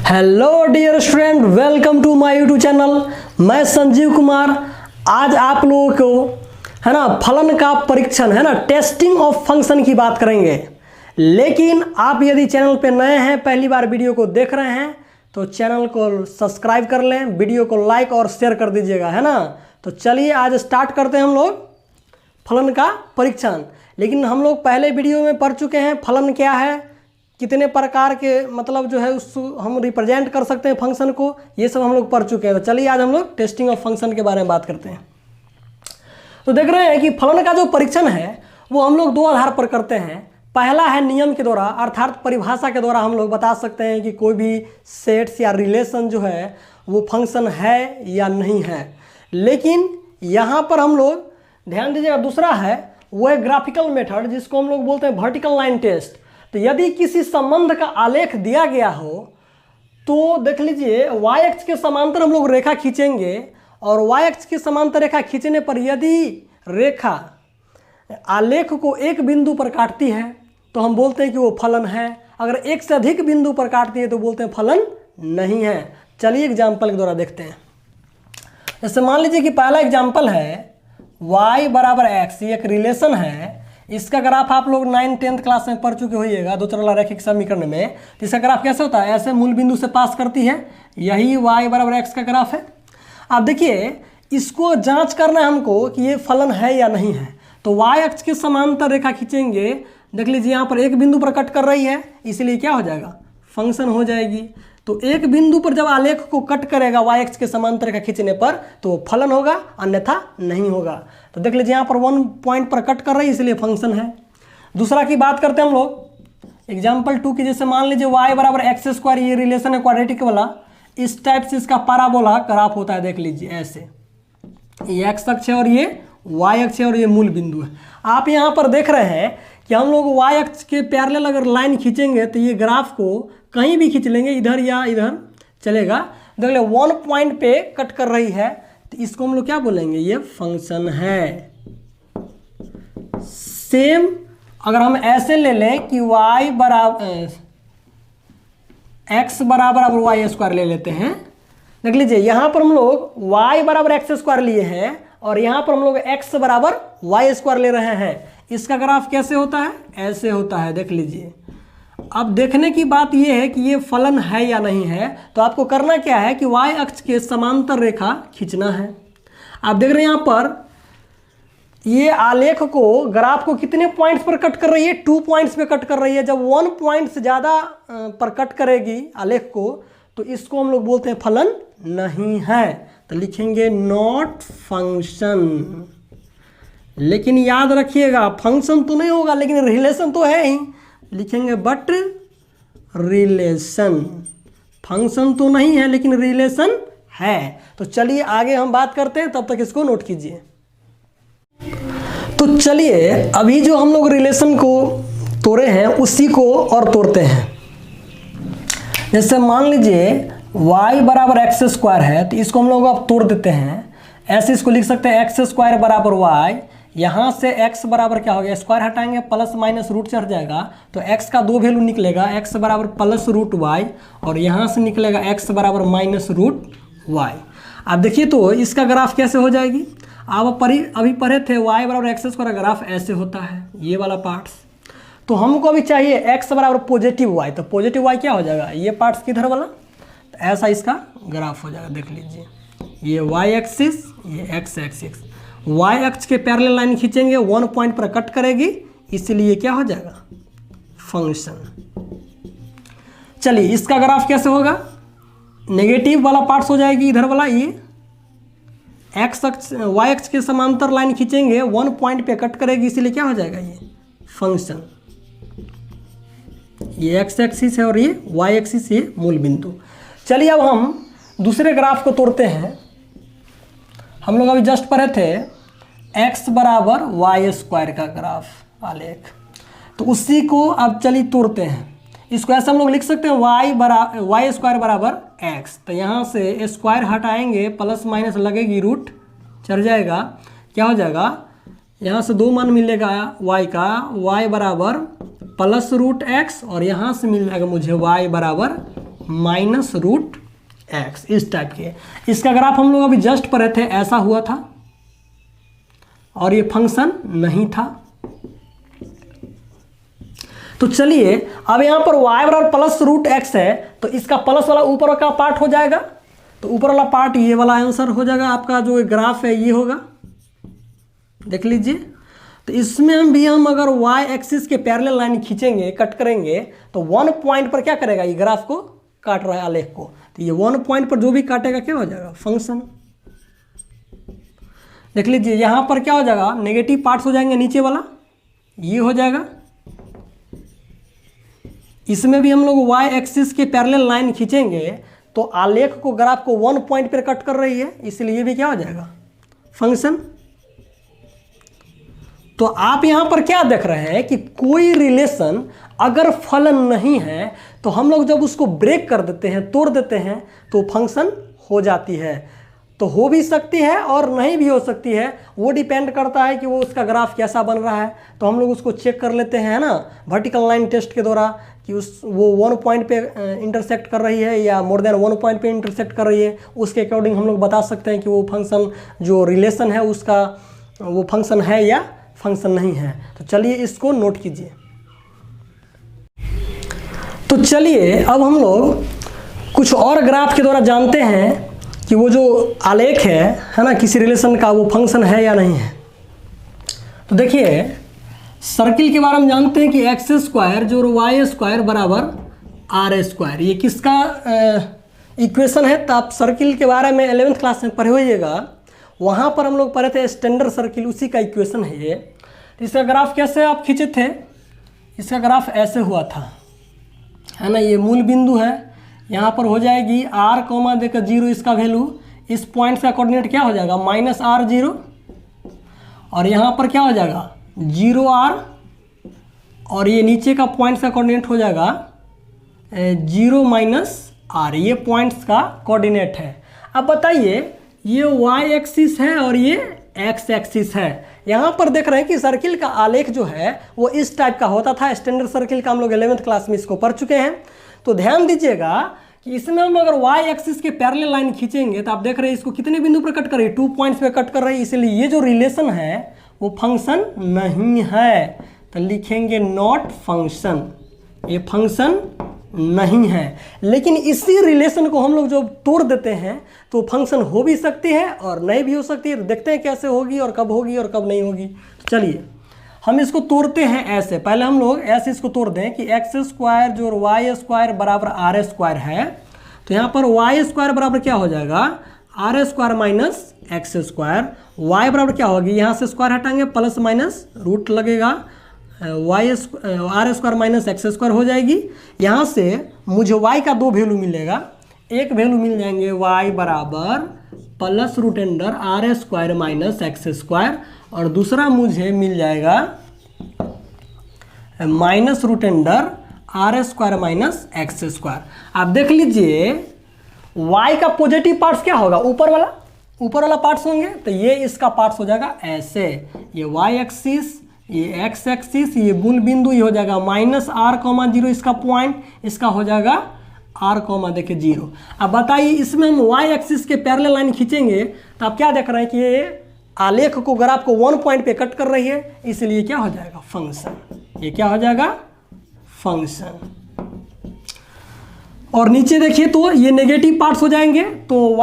Hello dear student, welcome to my YouTube channel. मैं संजीव कुमार। आज आप लोगों को है ना फलन का परीक्षण है ना टेस्टिंग ऑफ फंक्शन की बात करेंगे। लेकिन आप यदि चैनल पे नए हैं, पहली बार वीडियो को देख रहे हैं तो चैनल को सब्सक्राइब कर लें, वीडियो को लाइक और शेयर कर दीजिएगा, है ना। तो चलिए आज स्टार्ट करते हैं हम लोग फलन का परीक्षण। लेकिन हम लोग पहले वीडियो में पढ़ चुके हैं फलन क्या है, कितने प्रकार के मतलब जो है उस हम रिप्रेजेंट कर सकते हैं फंक्शन को, ये सब हम लोग पढ़ चुके हैं। तो चलिए आज हम लोग टेस्टिंग ऑफ फंक्शन के बारे में बात करते हैं। तो देख रहे हैं कि फलन का जो परीक्षण है वो हम लोग दो आधार पर करते हैं। पहला है नियम के द्वारा, अर्थात परिभाषा के द्वारा हम लोग बता सकते हैं कि कोई भी सेट्स या रिलेशन जो है वो फंक्शन है या नहीं है। लेकिन यहाँ पर हम लोग ध्यान दीजिएगा, दूसरा है वो है ग्राफिकल मेथड, जिसको हम लोग बोलते हैं वर्टिकल लाइन टेस्ट। तो यदि किसी संबंध का आलेख दिया गया हो तो देख लीजिए y अक्ष के समांतर हम लोग रेखा खींचेंगे और y अक्ष के समांतर रेखा खींचने पर यदि रेखा आलेख को एक बिंदु पर काटती है तो हम बोलते हैं कि वो फलन है। अगर एक से अधिक बिंदु पर काटती है तो बोलते हैं फलन नहीं है। चलिए एग्जाम्पल के द्वारा देखते हैं। जैसे मान लीजिए कि पहला एग्जाम्पल है y बराबर x, ये एक रिलेशन है। इसका ग्राफ आप लोग 9th-10th क्लास में पढ़ चुके होइएगा दो चरला रैखिक समीकरण में। तो इसका ग्राफ कैसे होता है, ऐसे मूल बिंदु से पास करती है, यही y बराबर x का ग्राफ है। अब देखिए इसको जांच करना है हमको कि ये फलन है या नहीं है। तो y अक्ष के समांतर रेखा खींचेंगे, देख लीजिए यहाँ पर एक बिंदु पर कट कर रही है, इसलिए क्या हो जाएगा, फंक्शन हो जाएगी। तो एक बिंदु पर जब आलेख को कट करेगा y अक्ष के समांतर रेखा खींचने पर तो वो फलन होगा, अन्यथा नहीं होगा। तो देख लीजिए यहाँ पर 1 पॉइंट पर कट कर रही है, इसलिए फंक्शन है। दूसरा की बात करते हैं हम लोग एग्जाम्पल 2 की। जैसे मान लीजिए y बराबर एक्स स्क्वायर, ये रिलेशन है क्वाड्रेटिक वाला। इस टाइप से इसका पैराबोला ग्राफ होता है, देख लीजिए ऐसे, ये x अक्ष है और ये y अक्ष है और ये मूल बिंदु है। आप यहाँ पर देख रहे हैं कि हम लोग y अक्ष के पैरेलल अगर लाइन खींचेंगे तो ये ग्राफ को कहीं भी खींच लेंगे, इधर या इधर चलेगा। देख ले 1 पॉइंट पे कट कर रही है तो इसको हम लोग क्या बोलेंगे, ये फंक्शन है। सेम अगर हम ऐसे ले लें कि y बराबर x बराबर अब वाई स्क्वायर ले लेते हैं। देख लीजिए यहाँ पर हम लोग y बराबर एक्स स्क्वायर लिए हैं और यहाँ पर हम लोग x बराबर वाई स्क्वायर ले रहे हैं। इसका ग्राफ कैसे होता है, ऐसे होता है, देख लीजिए। अब देखने की बात यह है कि ये फलन है या नहीं है। तो आपको करना क्या है कि y अक्ष के समांतर रेखा खींचना है। आप देख रहे हैं यहाँ पर ये आलेख को, ग्राफ को कितने पॉइंट्स पर कट कर रही है, 2 पॉइंट्स पे कट कर रही है। जब 1 पॉइंट से ज़्यादा पर कट करेगी आलेख को तो इसको हम लोग बोलते हैं फलन नहीं है। तो लिखेंगे नॉट फंक्शन। लेकिन याद रखिएगा फंक्शन तो नहीं होगा लेकिन रिलेशन तो है ही, लिखेंगे बट रिलेशन। फंक्शन तो नहीं है लेकिन रिलेशन है। तो चलिए आगे हम बात करते हैं, तब तक इसको नोट कीजिए। तो चलिए अभी जो हम लोग रिलेशन को तोड़े हैं उसी को और तोड़ते हैं। जैसे मान लीजिए y बराबर एक्स स्क्वायर है तो इसको हम लोग अब तोड़ देते हैं। ऐसे इसको लिख सकते हैं एक्स स्क्वायर बराबर y, यहाँ से x बराबर क्या हो गया, स्क्वायर हटाएंगे प्लस माइनस रूट चढ़ जाएगा तो x का 2 वैल्यू निकलेगा, x बराबर प्लस रूट y और यहाँ से निकलेगा x बराबर माइनस रूट y। अब देखिए तो इसका ग्राफ कैसे हो जाएगी। आप अभी पढ़े थे y बराबर एक्स स्क्वायर का ग्राफ ऐसे होता है, ये वाला पार्ट्स। तो हमको अभी चाहिए x बराबर पॉजिटिव y, तो पॉजिटिव y क्या हो जाएगा, ये पार्ट्स किधर वाला, तो ऐसा इसका ग्राफ हो जाएगा। देख लीजिए ये y एक्सिस, ये x एक्सिस। y अक्ष के पैरेलल लाइन खींचेंगे, 1 पॉइंट पर कट करेगी, इसलिए क्या हो जाएगा, फंक्शन। चलिए इसका ग्राफ कैसे होगा, नेगेटिव वाला पार्ट्स हो जाएगी इधर वाला, ये x अक्ष y अक्ष के समांतर लाइन खींचेंगे, 1 पॉइंट पे कट करेगी, इसलिए क्या हो जाएगा, ये फंक्शन। ये x एक्सिस है और ये y एक्सिस, ये मूल बिंदु। चलिए अब हम दूसरे ग्राफ को तोड़ते हैं। हम लोग अभी जस्ट पढ़े थे x बराबर वाई स्क्वायर का ग्राफ आलेख, तो उसी को अब चलिए तोड़ते हैं। इसको ऐसे हम लोग लिख सकते हैं वाई स्क्वायर बराबर x। तो यहाँ से स्क्वायर हटाएंगे, प्लस माइनस लगेगी, रूट चढ़ जाएगा, क्या हो जाएगा, यहाँ से 2 मान मिलेगा y का, y बराबर प्लस रूट x और यहाँ से मिल जाएगा मुझे y बराबर माइनस रूट एक्स, इस टाइप के। इसका ग्राफ हम लोग अभी जस्ट पढ़े थे, ऐसा हुआ था और ये फंक्शन नहीं था। तो चलिए अब यहाँ पर y बराबर प्लस रूट एक्स है, तो इसका प्लस वाला ऊपर का पार्ट हो जाएगा, तो ऊपर वाला पार्ट ये वाला आंसर हो जाएगा। आपका जो ग्राफ है ये होगा, देख लीजिए। तो इसमें हम अगर y एक्सिस के पैरेलल लाइन खींचेंगे, कट करेंगे, तो 1 पॉइंट पर क्या करेगा, ये ग्राफ को काट रहा है आलेख को, तो ये 1 पॉइंट पर जो भी काटेगा क्या हो जाएगा, फंक्शन। देख लीजिए यहाँ पर क्या हो जाएगा, नेगेटिव पार्ट्स हो जाएंगे, नीचे वाला ये हो जाएगा। इसमें भी हम लोग y एक्सिस के पैरेलल लाइन खींचेंगे तो आलेख को, ग्राफ को 1 पॉइंट पर कट कर रही है, इसलिए भी क्या हो जाएगा, फंक्शन। तो आप यहाँ पर क्या देख रहे हैं कि कोई रिलेशन अगर फलन नहीं है तो हम लोग जब उसको ब्रेक कर देते हैं, तोड़ देते हैं, तो फंक्शन हो जाती है। तो हो भी सकती है और नहीं भी हो सकती है, वो डिपेंड करता है कि वो उसका ग्राफ कैसा बन रहा है। तो हम लोग उसको चेक कर लेते हैं ना, वर्टिकल लाइन टेस्ट के द्वारा, कि वो 1 पॉइंट पे इंटरसेक्ट कर रही है या मोर देन 1 पॉइंट पे इंटरसेक्ट कर रही है। उसके अकॉर्डिंग हम लोग बता सकते हैं कि वो फंक्शन, जो रिलेशन है उसका, वो फंक्शन है या फंक्शन नहीं है। तो चलिए इसको नोट कीजिए। तो चलिए अब हम लोग कुछ और ग्राफ के द्वारा जानते हैं कि वो जो आलेख है ना, किसी रिलेशन का, वो फंक्शन है या नहीं है। तो देखिए सर्किल के बारे में जानते हैं कि एक्स स्क्वायर जो वाई स्क्वायर बराबर आर स्क्वायर, ये किसका इक्वेशन है। तो आप सर्किल के बारे में 11th क्लास में पढ़े होइएगा, वहाँ पर हम लोग पढ़े थे स्टैंडर्ड सर्किल, उसी का इक्वेशन है ये। तो इसका ग्राफ कैसे आप खींचे थे, इसका ग्राफ ऐसे हुआ था, है ना। ये मूल बिंदु है, यहाँ पर हो जाएगी r कॉमा देकर 0 इसका वैल्यू, इस पॉइंट का कोऑर्डिनेट क्या हो जाएगा, -r0, और यहाँ पर क्या हो जाएगा 0r, और ये नीचे का पॉइंट्स का कोऑर्डिनेट हो जाएगा 0 -r, ये पॉइंट्स का कोऑर्डिनेट है। अब बताइए ये y एक्सिस है और ये x एक्सिस है। यहाँ पर देख रहे हैं कि सर्किल का आलेख जो है वो इस टाइप का होता था, स्टैंडर्ड सर्किल का हम लोग 11th क्लास में इसको पढ़ चुके हैं। तो ध्यान दीजिएगा कि इसमें हम अगर y एक्सिस के पैरेलल लाइन खींचेंगे तो आप देख रहे हैं इसको कितने बिंदु पर कट कर रही है, 2 पॉइंट्स पे कट कर रही है, इसलिए ये जो रिलेशन है वो फंक्शन नहीं है। तो लिखेंगे नॉट फंक्शन, ये फंक्शन नहीं है। लेकिन इसी रिलेशन को हम लोग जो तोड़ देते हैं तो फंक्शन हो भी सकती है और नहीं भी हो सकती है। तो देखते हैं कैसे होगी और कब होगी और कब नहीं होगी। तो चलिए हम इसको तोड़ते हैं ऐसे। पहले हम लोग ऐसे इसको तोड़ दें कि एक्स स्क्वायर जो वाई स्क्वायर बराबर आर स्क्वायर है, तो यहाँ पर वाई स्क्वायर बराबर क्या हो जाएगा, R square minus X square. Y बराबर क्या होगी, यहाँ से स्क्वायर हटाएंगे, प्लस माइनस रूट लगेगा, Y R square minus X square हो जाएगी। यहाँ से मुझे y का 2 वैल्यू मिलेगा, एक वैल्यू मिल जाएंगे y बराबर plus root under R square minus X square, और दूसरा मुझे मिल जाएगा minus root under R square minus X square. आप देख लीजिए y का पॉजिटिव पार्ट्स क्या होगा, ऊपर वाला पार्ट्स होंगे, तो ये इसका पार्ट्स हो जाएगा ऐसे, ये y एक्सिस, ये x एक्सिस, ये मूल बिंदु, ये हो जाएगा -r,0 इसका पॉइंट, इसका हो जाएगा r, देखिए 0। अब बताइए इसमें हम y एक्सिस के पैरेलल लाइन खींचेंगे तो आप क्या देख रहे हैं कि ये आलेख को, ग्राफ को 1 पॉइंट पे कट कर रही है, इसलिए क्या हो जाएगा, फंक्शन। ये क्या हो जाएगा, फंक्शन। और नीचे देखिए तो ये नेगेटिव पार्ट्स हो जाएंगे, तो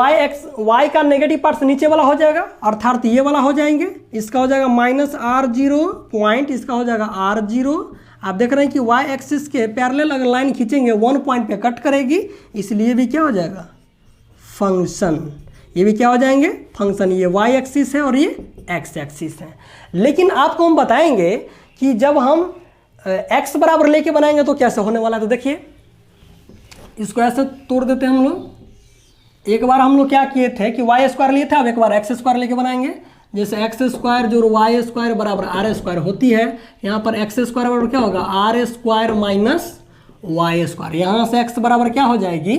y का नेगेटिव पार्ट्स नीचे वाला हो जाएगा, अर्थात ये वाला हो जाएंगे। इसका हो जाएगा -r0 पॉइंट, इसका हो जाएगा r0। आप देख रहे हैं कि y एक्सिस के पैरेलल अगर लाइन खींचेंगे 1 पॉइंट पे कट करेगी, इसलिए भी क्या हो जाएगा, फंक्शन। ये भी क्या हो जाएंगे, फंक्शन। ये y एक्सिस है और ये x एक्सिस है। लेकिन आपको हम बताएंगे कि जब हम x बराबर लेके बनाएंगे तो कैसे होने वाला है। तो देखिए इसको ऐसे तोड़ देते हैं हम लोग। एक बार हम लोग क्या किए थे कि वाई स्क्वायर लिए थे, अब एक बार एक्स स्क्वायर लेके बनाएंगे। जैसे एक्स स्क्वायर जो वाई स्क्वायर बराबर आर स्क्वायर होती है, यहाँ पर एक्स स्क्वायर बराबर क्या होगा, R square minus Y square. यहाँ से एक्स बराबर क्या हो जाएगी,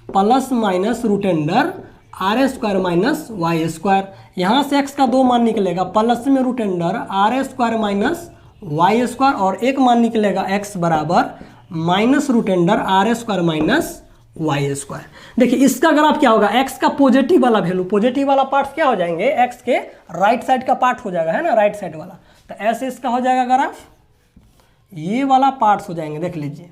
plus minus root under R square minus Y square. यहाँ से एक्स का 2 मान निकलेगा, प्लस में root under R square minus Y square, और एक मान निकलेगा एक्स बराबर minus root under R square minus Y square. देखिए इसका ग्राफ क्या होगा, एक्स का पॉजिटिव वाला वैल्यू, पॉजिटिव वाला पार्ट क्या हो जाएंगे, एक्स के राइट साइड का पार्ट हो जाएगा, है ना, राइट साइड वाला। तो ऐसे इसका हो जाएगा ग्राफ, ये वाला पार्ट्स हो जाएंगे, देख लीजिए,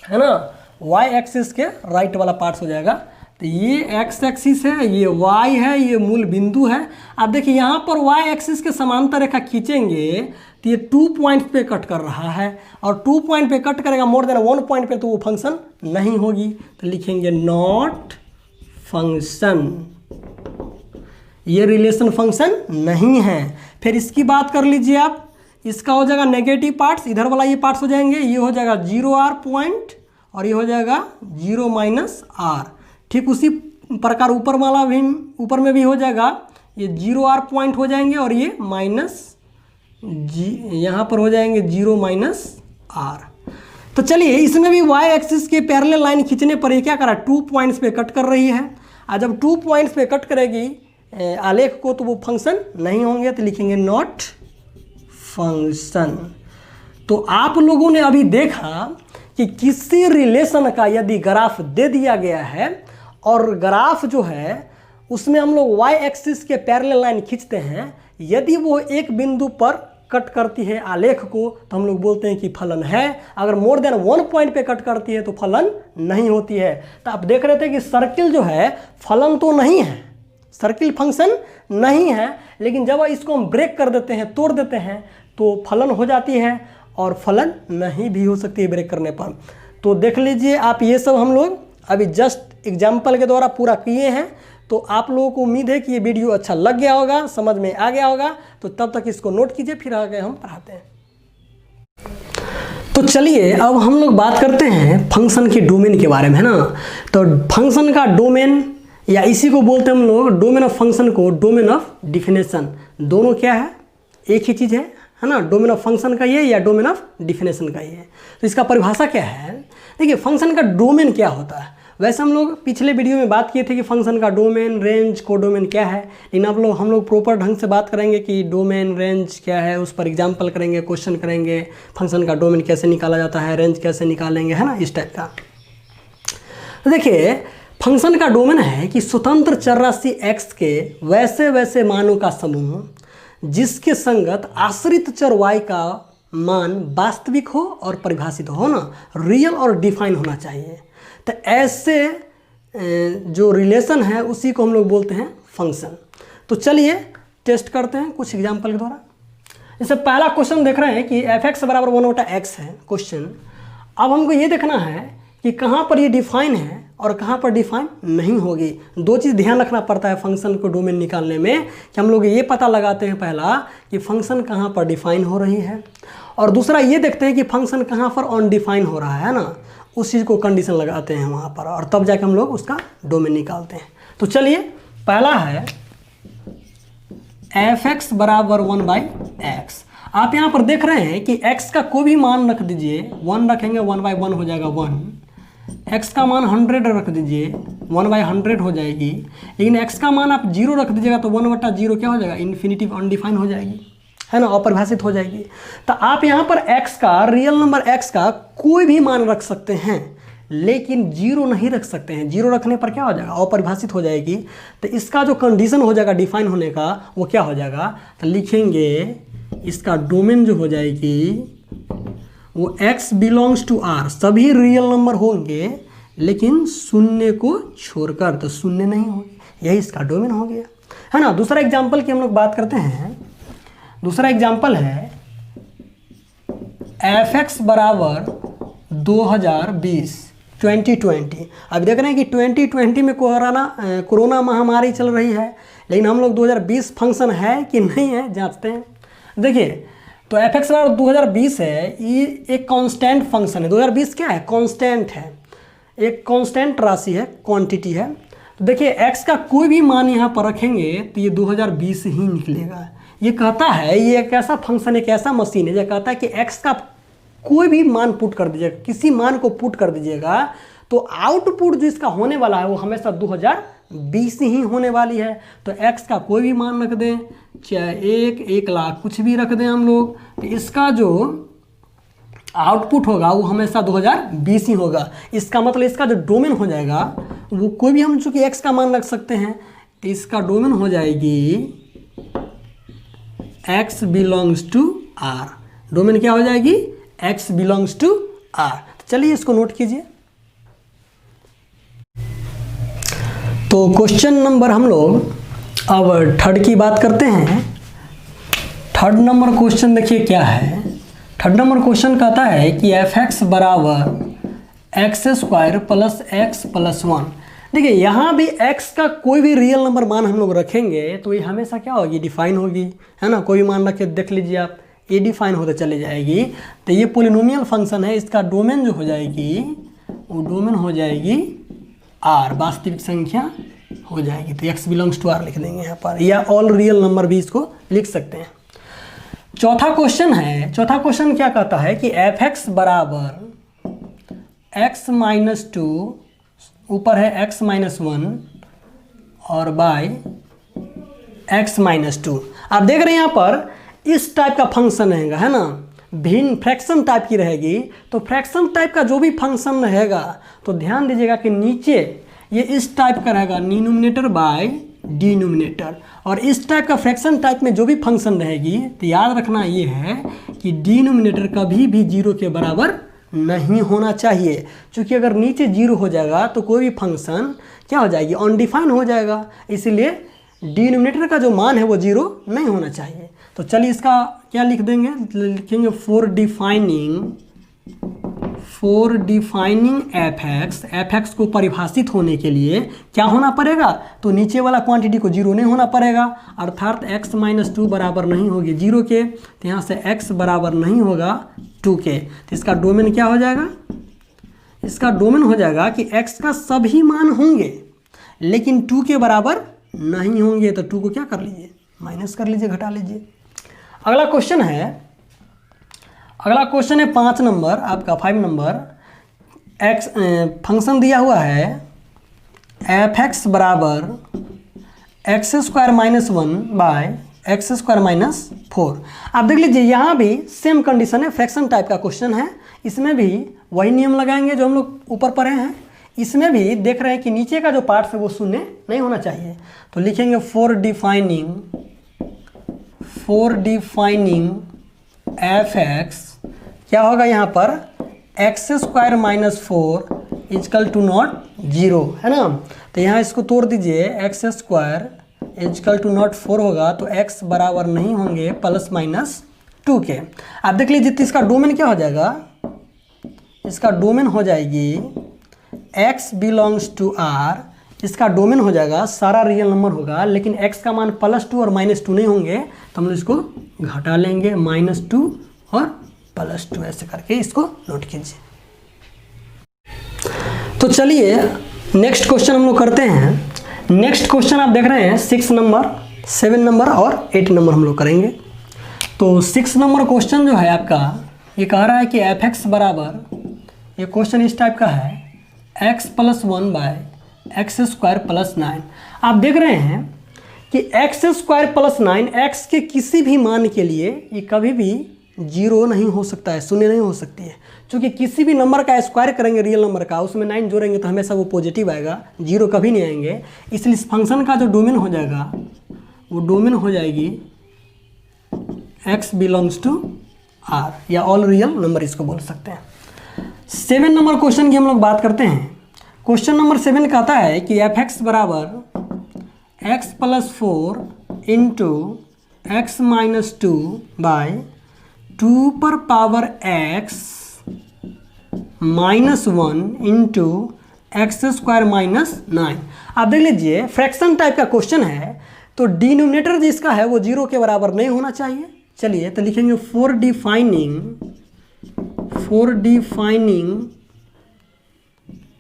है ना, वाई एक्सिस के राइट वाला पार्ट्स हो जाएगा। तो ये एक्स एक्सिस है, ये वाई है, ये मूल बिंदु है। अब देखिए यहाँ पर वाई एक्सिस के समांतर रेखा खींचेंगे तो ये 2 पॉइंट पे कट कर रहा है, और 2 पॉइंट पे कट करेगा मोर देन 1 पॉइंट पे, तो वो फंक्शन नहीं होगी। तो लिखेंगे नॉट फंक्शन, ये रिलेशन फंक्शन नहीं है। फिर इसकी बात कर लीजिए आप, इसका हो जाएगा नेगेटिव पार्ट्स, इधर वाला ये पार्ट्स हो जाएंगे, ये हो जाएगा 0r पॉइंट और ये हो जाएगा 0-r। ठीक उसी प्रकार ऊपर वाला भी, ऊपर में भी हो जाएगा, ये 0r पॉइंट हो जाएंगे और ये माइनस यहाँ पर हो जाएंगे 0-r। तो चलिए इसमें भी y एक्सिस के पैरेलल लाइन खींचने पर ये क्या करा, 2 पॉइंट्स पे कट कर रही है। और जब 2 पॉइंट्स पे कट करेगी आलेख को तो वो फंक्शन नहीं होंगे, तो लिखेंगे नॉट फंक्शन। तो आप लोगों ने अभी देखा कि किसी रिलेशन का यदि ग्राफ दे दिया गया है और ग्राफ जो है उसमें हम लोग y एक्सिस के पैरेलल लाइन खींचते हैं, यदि वो एक बिंदु पर कट करती है आलेख को तो हम लोग बोलते हैं कि फलन है, अगर मोर देन 1 पॉइंट पे कट करती है तो फलन नहीं होती है। तो आप देख रहे थे कि सर्किल जो है फलन तो नहीं है, सर्किल फंक्शन नहीं है, लेकिन जब इसको हम ब्रेक कर देते हैं, तोड़ देते हैं, तो फलन हो जाती है और फलन नहीं भी हो सकती है ब्रेक करने पर। तो देख लीजिए आप, ये सब हम लोग अभी जस्ट एग्जाम्पल के द्वारा पूरा किए हैं। तो आप लोगों को उम्मीद है कि ये वीडियो अच्छा लग गया होगा, समझ में आ गया होगा। तो तब तक इसको नोट कीजिए, फिर आगे हम पढ़ाते हैं। तो चलिए अब हम लोग बात करते हैं फंक्शन के डोमेन के बारे में, है ना। तो फंक्शन का डोमेन, या इसी को बोलते हैं हम लोग डोमेन ऑफ फंक्शन को डोमेन ऑफ डिफिनेशन। दोनों क्या है, एक ही चीज़ है ना। डोमेन ऑफ फंक्शन का ये या डोमेन ऑफ डिफिनेशन का ये। तो इसका परिभाषा क्या है, देखिए फंक्शन का डोमेन क्या होता है। वैसे हम लोग पिछले वीडियो में बात किए थे कि फंक्शन का डोमेन, रेंज, कोडोमेन क्या है, लेकिन अब हम लोग प्रॉपर ढंग से बात करेंगे कि डोमेन, रेंज क्या है, उस पर एग्जाम्पल करेंगे, क्वेश्चन करेंगे, फंक्शन का डोमेन कैसे निकाला जाता है, रेंज कैसे निकालेंगे, है ना, इस टाइप का। तो देखिए फंक्शन का डोमेन है कि स्वतंत्र चरराशि x के वैसे वैसे मानों का समूह जिसके संगत आश्रित चर y का मान वास्तविक हो और परिभाषित हो ना, रियल और डिफाइन होना चाहिए। तो ऐसे जो रिलेशन है उसी को हम लोग बोलते हैं फंक्शन। तो चलिए टेस्ट करते हैं कुछ एग्जाम्पल के द्वारा। जैसे पहला क्वेश्चन देख रहे हैं कि f(x) = 1/x है क्वेश्चन। अब हमको ये देखना है कि कहाँ पर ये डिफाइन है और कहाँ पर डिफाइन नहीं होगी। दो चीज़ ध्यान रखना पड़ता है फंक्शन को डोमेन निकालने में, कि हम लोग ये पता लगाते हैं पहला कि फंक्शन कहाँ पर डिफाइन हो रही है, और दूसरा ये देखते हैं कि फंक्शन कहाँ पर अनडिफाइन हो रहा है ना, उस चीज़ को कंडीशन लगाते हैं वहाँ पर, और तब जाके हम लोग उसका डोमेन निकालते हैं। तो चलिए पहला है f(x) = 1/x। आप यहाँ पर देख रहे हैं कि x का कोई भी मान रख दीजिए, 1 रखेंगे 1/1 हो जाएगा 1, x का मान 100 रख दीजिए 1/100 हो जाएगी, लेकिन x का मान आप 0 रख दीजिएगा तो 1/0 क्या हो जाएगा, इन्फिनिटिव अनडिफाइन हो जाएगी, है ना, अपरिभाषित हो जाएगी। तो आप यहाँ पर x का, रियल नंबर x का कोई भी मान रख सकते हैं, लेकिन 0 नहीं रख सकते हैं। 0 रखने पर क्या हो जाएगा, अपरिभाषित हो जाएगी। तो इसका जो कंडीशन हो जाएगा डिफाइन होने का वो क्या हो जाएगा, तो लिखेंगे इसका डोमेन जो हो जाएगी वो x बिलोंग्स टू r, सभी रियल नंबर होंगे लेकिन शून्य को छोड़कर, तो शून्य नहीं होंगे, यही इसका डोमेन हो गया, है ना। दूसरा एग्जाम्पल की हम लोग बात करते हैं। दूसरा एग्जाम्पल है f(x) = 2020। अब देख रहे हैं कि 2020 में कोरोना महामारी चल रही है, लेकिन हम लोग 2020 फंक्शन है कि नहीं है जांचते हैं। देखिए तो f(x) = 2020 है, ये एक कांस्टेंट फंक्शन है। 2020 क्या है, कांस्टेंट है, एक कांस्टेंट राशि है, क्वांटिटी है। तो देखिए x का कोई भी मान यहाँ पर रखेंगे तो ये 2020 ही निकलेगा। ये कहता है, ये एक ऐसा फंक्शन, एक ऐसा मशीन है जो कहता है कि x का कोई भी मान पुट कर दीजिएगा, किसी मान को पुट कर दीजिएगा तो आउटपुट जो इसका होने वाला है वो हमेशा 2020 ही होने वाली है। तो x का कोई भी मान रख दें, चाहे 1 लाख कुछ भी रख दें हम लोग, तो इसका जो आउटपुट होगा वो हमेशा 2020 ही होगा। इसका मतलब इसका जो डोमेन हो जाएगा वो कोई भी हम चूँकि x का मान रख सकते हैं, तो इसका डोमेन हो जाएगी x belongs to r। Domain क्या हो जाएगी? x belongs to r। तो चलिए इसको नोट कीजिए। तो क्वेश्चन नंबर हम लोग अब थर्ड की बात करते हैं। थर्ड नंबर क्वेश्चन देखिए क्या है। थर्ड नंबर क्वेश्चन कहता है कि f(x) बराबर X square plus x plus 1। देखिए यहाँ भी x का कोई भी रियल नंबर मान हम लोग रखेंगे तो ये हमेशा क्या होगी? डिफाइन होगी, है ना। कोई भी मान रखे देख लीजिए आप, ये डिफाइन होते चले जाएगी। तो ये पोलिनोमियल फंक्शन है, इसका डोमेन जो हो जाएगी वो डोमेन हो जाएगी r, वास्तविक संख्या हो जाएगी। तो x बिलोंग्स टू r लिख देंगे यहाँ पर, या ऑल रियल नंबर भी इसको लिख सकते हैं। चौथा क्वेश्चन है। चौथा क्वेश्चन क्या कहता है कि f(x) बराबर x माइनस 2, ऊपर है x माइनस 1 और बाय x माइनस 2। आप देख रहे हैं यहाँ पर इस टाइप का फंक्शन रहेगा, है ना। भिन्न फ्रैक्शन टाइप की रहेगी। तो फ्रैक्शन टाइप का जो भी फंक्शन रहेगा तो ध्यान दीजिएगा कि नीचे ये इस टाइप का रहेगा, न्यूमरेटर बाय डिनोमिनेटर। और इस टाइप का फ्रैक्शन टाइप में जो भी फंक्शन रहेगी तो याद रखना ये है कि डिनोमिनेटर कभी भी 0 के बराबर नहीं होना चाहिए। क्योंकि अगर नीचे 0 हो जाएगा तो कोई भी फंक्शन क्या हो जाएगी? अनडिफाइन हो जाएगा। इसीलिए डिनोमिनेटर का जो मान है वो 0 नहीं होना चाहिए। तो चलिए इसका क्या लिख देंगे? लिखेंगे फॉर डिफाइनिंग f(x) को परिभाषित होने के लिए क्या होना पड़ेगा? तो नीचे वाला क्वांटिटी को 0 नहीं होना पड़ेगा, अर्थात x माइनस 2 बराबर नहीं होगी 0 के। तो यहाँ से x बराबर नहीं होगा 2 के। तो इसका डोमेन क्या हो जाएगा? इसका डोमेन हो जाएगा कि x का सभी मान होंगे लेकिन 2 के बराबर नहीं होंगे। तो 2 को क्या कर लीजिए? माइनस कर लीजिए, घटा लीजिए। अगला क्वेश्चन है 5 नंबर, आपका 5 नंबर। x फंक्शन दिया हुआ है f(x) बराबर X square minus 1 by X square minus 4। आप देख लीजिए यहाँ भी सेम कंडीशन है, फ्रैक्शन टाइप का क्वेश्चन है। इसमें भी वही नियम लगाएंगे जो हम लोग ऊपर पढ़े हैं। इसमें भी देख रहे हैं कि नीचे का जो पार्ट है वो शून्य नहीं होना चाहिए। तो लिखेंगे फॉर डिफाइनिंग f(x) क्या होगा यहाँ पर? X square minus 4 equal to not 0, है ना। तो यहाँ इसको तोड़ दीजिए, X square equal to not 4 होगा तो x बराबर नहीं होंगे प्लस माइनस 2 के। आप देख लीजिए तो इसका डोमेन क्या हो जाएगा? इसका डोमेन हो जाएगी x बिलोंग्स टू r। इसका डोमेन हो जाएगा, सारा रियल नंबर होगा लेकिन x का मान +2 और -2 नहीं होंगे। तो हम लोग इसको घटा लेंगे, -2 और +2 ऐसे करके इसको नोट कीजिए। तो चलिए नेक्स्ट क्वेश्चन हम लोग करते हैं। नेक्स्ट क्वेश्चन आप देख रहे हैं 6 नंबर, 7 नंबर और 8 नंबर हम लोग करेंगे। तो 6 नंबर क्वेश्चन जो है आपका ये कह रहा है कि f(x) बराबर, ये क्वेश्चन इस टाइप का है, x + 1 by X square plus 9। आप देख रहे हैं कि एक्स स्क्वायर प्लस 9 x के किसी भी मान के लिए ये कभी भी 0 नहीं हो सकता है, शून्य नहीं हो सकती है। क्योंकि किसी भी नंबर का स्क्वायर करेंगे रियल नंबर का, उसमें 9 जोड़ेंगे तो हमेशा वो पॉजिटिव आएगा, 0 कभी नहीं आएंगे। इसलिए इस फंक्शन का जो डोमेन हो जाएगा वो डोमेन हो जाएगी x बिलोंग्स टू r, या ऑल रियल नंबर इसको बोल सकते हैं। 7 नंबर क्वेश्चन की हम लोग बात करते हैं। क्वेश्चन नंबर 7 कहता है कि f(x) बराबर x + 4 into X minus 2 by 2 पर power x minus 1 into X square minus 9। आप देख लीजिए फ्रैक्शन टाइप का क्वेश्चन है तो डिनोमिनेटर जिसका है वो 0 के बराबर नहीं होना चाहिए। चलिए तो लिखेंगे फॉर डिफाइनिंग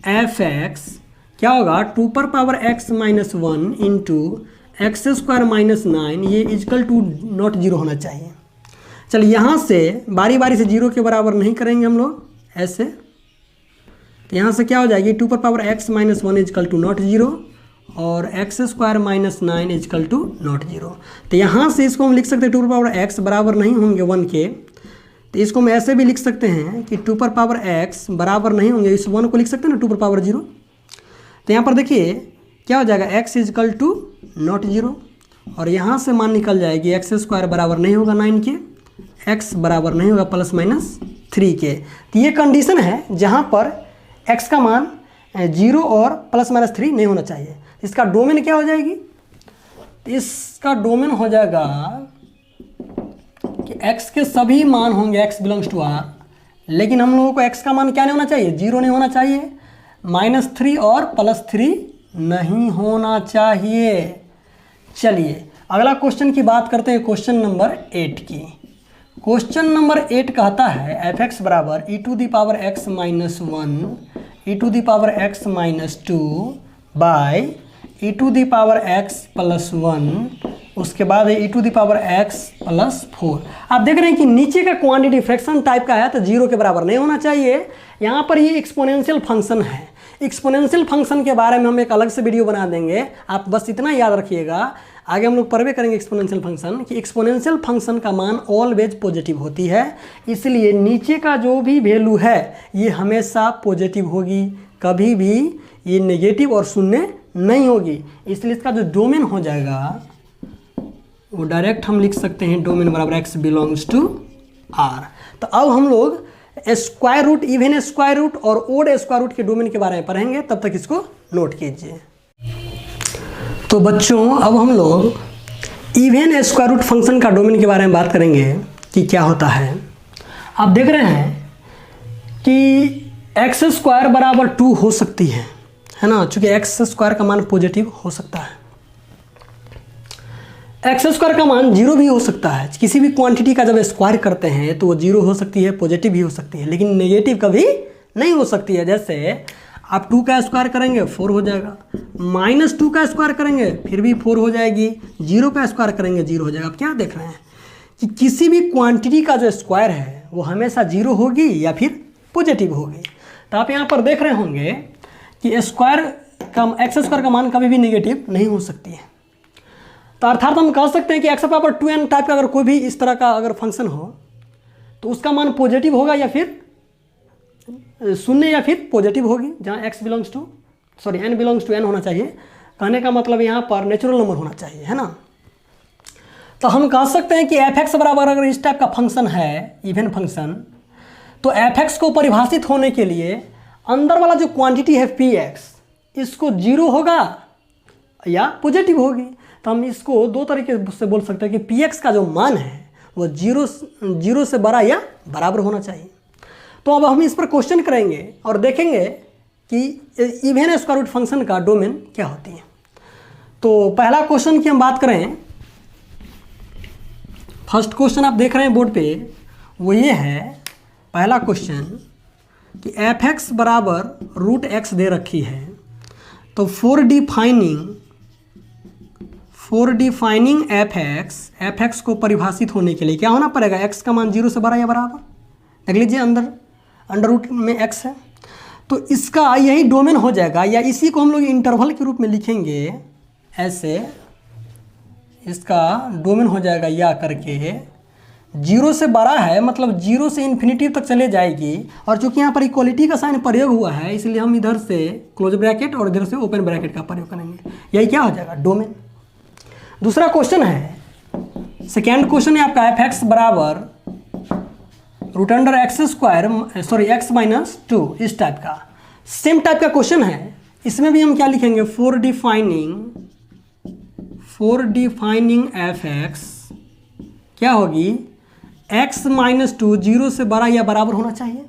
f(x) क्या होगा? 2 पर power x minus 1 into X square minus 9, ये इजकल टू नॉट 0 होना चाहिए। चलिए यहाँ से बारी बारी से 0 के बराबर नहीं करेंगे हम लोग ऐसे। तो यहाँ से क्या हो जाएगी? 2 पर power x minus 1 equal to not 0 और X square minus 9 equal to not 0। तो यहाँ से इसको हम लिख सकते हैं 2 पर पावर x बराबर नहीं होंगे 1 के। तो इसको हम ऐसे भी लिख सकते हैं कि 2 पर पावर x बराबर नहीं होंगे, इस 1 को लिख सकते हैं ना 2 पर पावर 0। तो यहाँ पर देखिए क्या हो जाएगा, x इजकल टू नॉट 0, और यहाँ से मान निकल जाएगी x² बराबर नहीं होगा 9 के, x बराबर नहीं होगा +-3 के। तो ये कंडीशन है जहाँ पर x का मान 0 और +-3 नहीं होना चाहिए। इसका डोमेन क्या हो जाएगी, इसका डोमेन हो जाएगा कि x के सभी मान होंगे x बिलोंग्स टू r, लेकिन हम लोगों को x का मान क्या नहीं होना चाहिए, 0 नहीं होना चाहिए, -3 और +3 नहीं होना चाहिए। चलिए अगला क्वेश्चन की बात करते हैं, क्वेश्चन नंबर 8 की। क्वेश्चन नंबर 8 कहता है f(x) बराबर e to the power x minus 1 e to the power x minus 2 by e to the power x plus 1, उसके बाद है e to the power x plus 4। आप देख रहे हैं कि नीचे का क्वांटिटी फ्रैक्शन टाइप का है तो 0 के बराबर नहीं होना चाहिए। यहाँ पर ये एक्सपोनेंशियल फंक्शन है, एक्सपोनेंशियल फंक्शन के बारे में हम एक अलग से वीडियो बना देंगे, आप बस इतना याद रखिएगा। आगे हम लोग पढ़वे करेंगे एक्सपोनेंशियल फंक्शन कि एक्सपोनेंशियल फंक्शन का मान ऑलवेज पॉजिटिव होती है, इसलिए नीचे का जो भी वैल्यू है ये हमेशा पॉजिटिव होगी, कभी भी ये नेगेटिव और शून्य नहीं होगी। इसलिए इसका जो डोमेन हो जाएगा वो डायरेक्ट हम लिख सकते हैं डोमेन बराबर x बिलोंग्स टू r। तो अब हम लोग square root, even square root और ओड स्क्वायर रूट के डोमेन के बारे में पढ़ेंगे, तब तक इसको नोट कीजिए। तो बच्चों अब हम लोग इवन स्क्वायर रूट फंक्शन का डोमेन के बारे में बात करेंगे कि क्या होता है। आप देख रहे हैं कि x² बराबर 2 हो सकती है ना, चूँकि x² का मान पॉजिटिव हो सकता है, x² का मान 0 भी हो सकता है। किसी भी क्वांटिटी का जब स्क्वायर करते हैं तो वो 0 हो सकती है, पॉजिटिव भी हो सकती है, लेकिन नेगेटिव कभी नहीं हो सकती है। जैसे आप 2 का स्क्वायर करेंगे 4 हो जाएगा, -2 का स्क्वायर करेंगे फिर भी 4 हो जाएगी, 0 का स्क्वायर करेंगे 0 हो जाएगा। आप क्या देख रहे हैं कि किसी भी क्वांटिटी का जो स्क्वायर है वो हमेशा 0 होगी या फिर पॉजिटिव होगी। तो आप यहाँ पर देख रहे होंगे कि स्क्वायर का x² का मान कभी भी नेगेटिव नहीं हो सकती है। तो अर्थात हम कह सकते हैं कि x⁻2n टाइप का अगर कोई भी इस तरह का अगर फंक्शन हो तो उसका मान पॉजिटिव होगा या फिर शून्य या फिर पॉजिटिव होगी, जहाँ n बिलोंग्स टू n होना चाहिए। कहने का मतलब यहाँ पर नेचुरल नंबर होना चाहिए, है ना। तो हम कह सकते हैं कि f(x) बराबर अगर इस टाइप का फंक्शन है, इवन फंक्शन, तो f(x) को परिभाषित होने के लिए अंदर वाला जो क्वांटिटी है px, इसको 0 होगा या पॉजिटिव होगी। तो हम इसको दो तरीके से बोल सकते हैं कि px का जो मान है वो 0 से बड़ा या बराबर होना चाहिए। तो अब हम इस पर क्वेश्चन करेंगे और देखेंगे कि इवन स्क्वायर रूट फंक्शन का डोमेन क्या होती है। तो पहला क्वेश्चन की हम बात करें, फर्स्ट क्वेश्चन आप देख रहे हैं बोर्ड पे, वो ये है पहला क्वेश्चन कि f(x) बराबर √x दे रखी है। तो फॉर डिफाइनिंग f(x) को परिभाषित होने के लिए क्या होना पड़ेगा, x का मान 0 से बड़ा या बराबर। देख लीजिए अंडर रूट में x है, तो इसका यही डोमेन हो जाएगा, या इसी को हम लोग इंटरवल के रूप में लिखेंगे ऐसे। इसका डोमेन हो जाएगा या करके 0 से बड़ा है, मतलब 0 से इन्फिनिटी तक चले जाएगी। और चूंकि यहाँ पर इक्वलिटी का साइन प्रयोग हुआ है, इसलिए हम इधर से क्लोज ब्रैकेट और इधर से ओपन ब्रैकेट का प्रयोग करेंगे। यही क्या हो जाएगा, डोमेन। दूसरा क्वेश्चन है, सेकेंड क्वेश्चन है आपका f(x) बराबर x माइनस 2, इस टाइप का सेम टाइप का क्वेश्चन है। इसमें भी हम क्या लिखेंगे, फॉर डिफाइनिंग f(x) क्या होगी, x माइनस 2 0 से बड़ा या बराबर होना चाहिए।